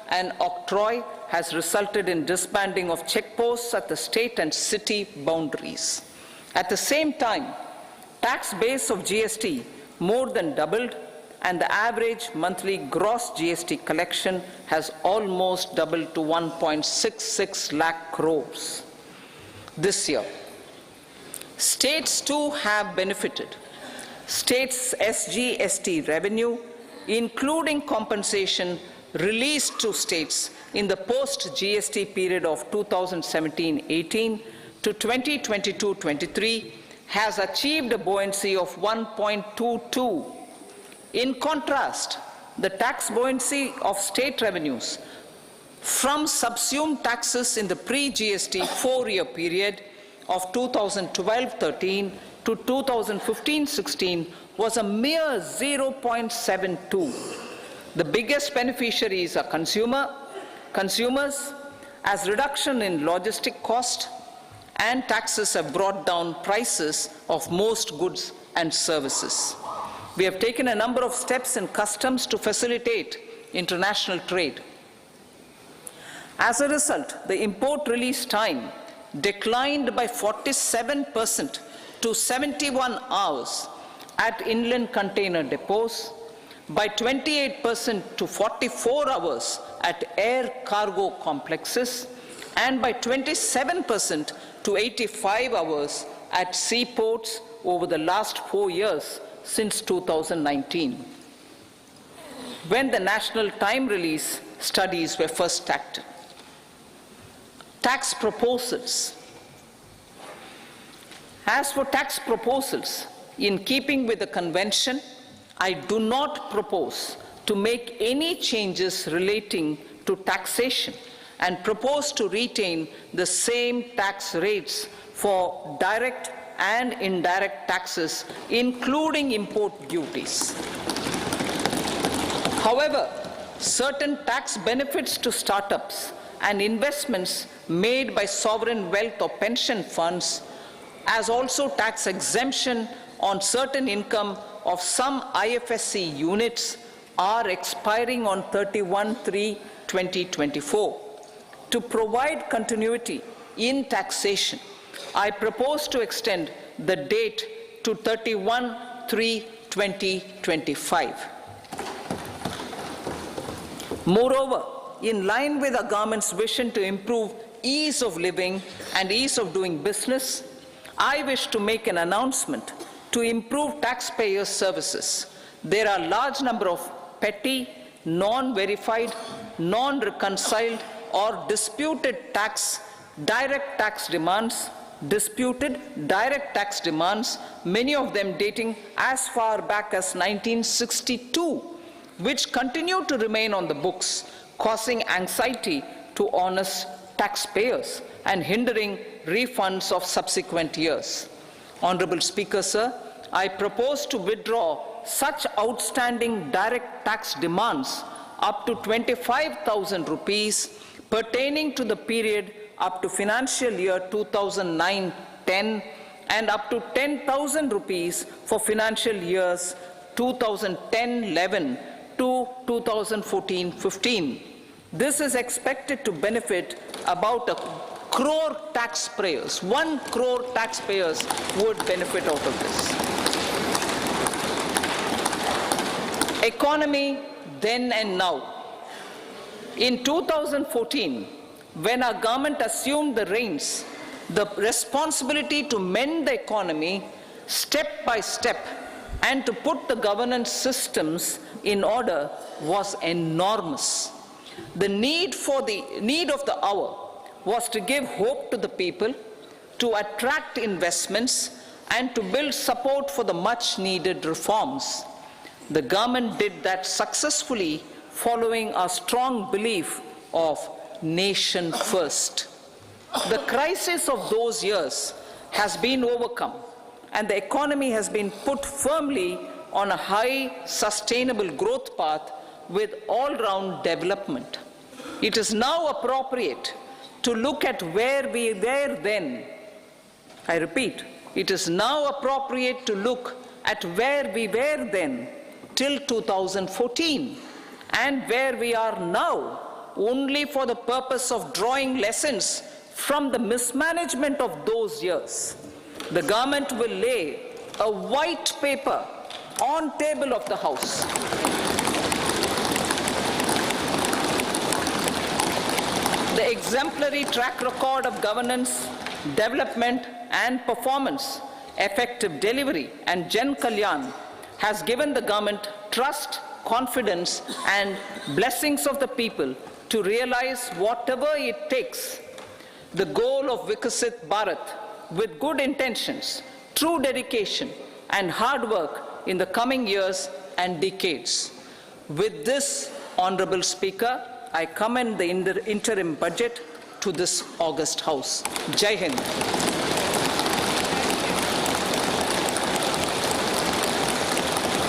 and octroi has resulted in disbanding of checkposts at the state and city boundaries. At the same time, tax base of GST more than doubled, and the average monthly gross GST collection has almost doubled to 1.66 lakh crores this year. States too have benefited. States' SGST revenue, including compensation released to states in the post-GST period of 2017-18 to 2022-23, has achieved a buoyancy of 1.22. In contrast, the tax buoyancy of state revenues from subsumed taxes in the pre-GST four-year period of 2012-13 to 2015-16 was a mere 0.72. The biggest beneficiaries are consumers, as reduction in logistic cost and taxes have brought down prices of most goods and services. We have taken a number of steps in customs to facilitate international trade. As a result, the import release time declined by 47% to 71 hours at inland container depots, by 28% to 44 hours at air cargo complexes, and by 27% to 85 hours at seaports over the last 4 years since 2019, when the national time release studies were first started. Tax proposals. As for tax proposals, in keeping with the convention, I do not propose to make any changes relating to taxation and propose to retain the same tax rates for direct and indirect taxes, including import duties. However, certain tax benefits to startups and investments made by sovereign wealth or pension funds, as also tax exemption on certain income of some IFSC units, are expiring on 31/3/2024. To provide continuity in taxation, I propose to extend the date to 31/3/2025. Moreover, in line with our government's vision to improve ease of living and ease of doing business, I wish to make an announcement to improve taxpayers' services. There are a large number of petty, non-verified, non-reconciled, or disputed direct tax demands, many of them dating as far back as 1962, which continue to remain on the books, causing anxiety to honest taxpayers and hindering refunds of subsequent years. Honorable Speaker, sir, I propose to withdraw such outstanding direct tax demands up to 25,000 rupees pertaining to the period up to financial year 2009-10 and up to 10,000 rupees for financial years 2010-11 to 2014-15. This is expected to benefit about 1 crore taxpayers. 1 crore taxpayers would benefit out of this. Economy then and now. In 2014, when our government assumed the reins, the responsibility to mend the economy step by step and to put the governance systems in order was enormous. The need of the hour was to give hope to the people, to attract investments, and to build support for the much-needed reforms. The government did that successfully, following a strong belief of nation first. The crisis of those years has been overcome, and the economy has been put firmly on a high, sustainable growth path with all-round development. It is now appropriate to look at where we were then. I repeat, it is now appropriate to look at where we were then till 2014 and where we are now only for the purpose of drawing lessons from the mismanagement of those years. The government will lay a white paper on table of the House. The exemplary track record of governance, development and performance, effective delivery and Jan Kalyan has given the government trust, confidence and blessings of the people to realize whatever it takes the goal of Vikasit Bharat with good intentions, true dedication and hard work in the coming years and decades. With this, Honorable Speaker, I commend the interim budget to this august House. Jai Hind.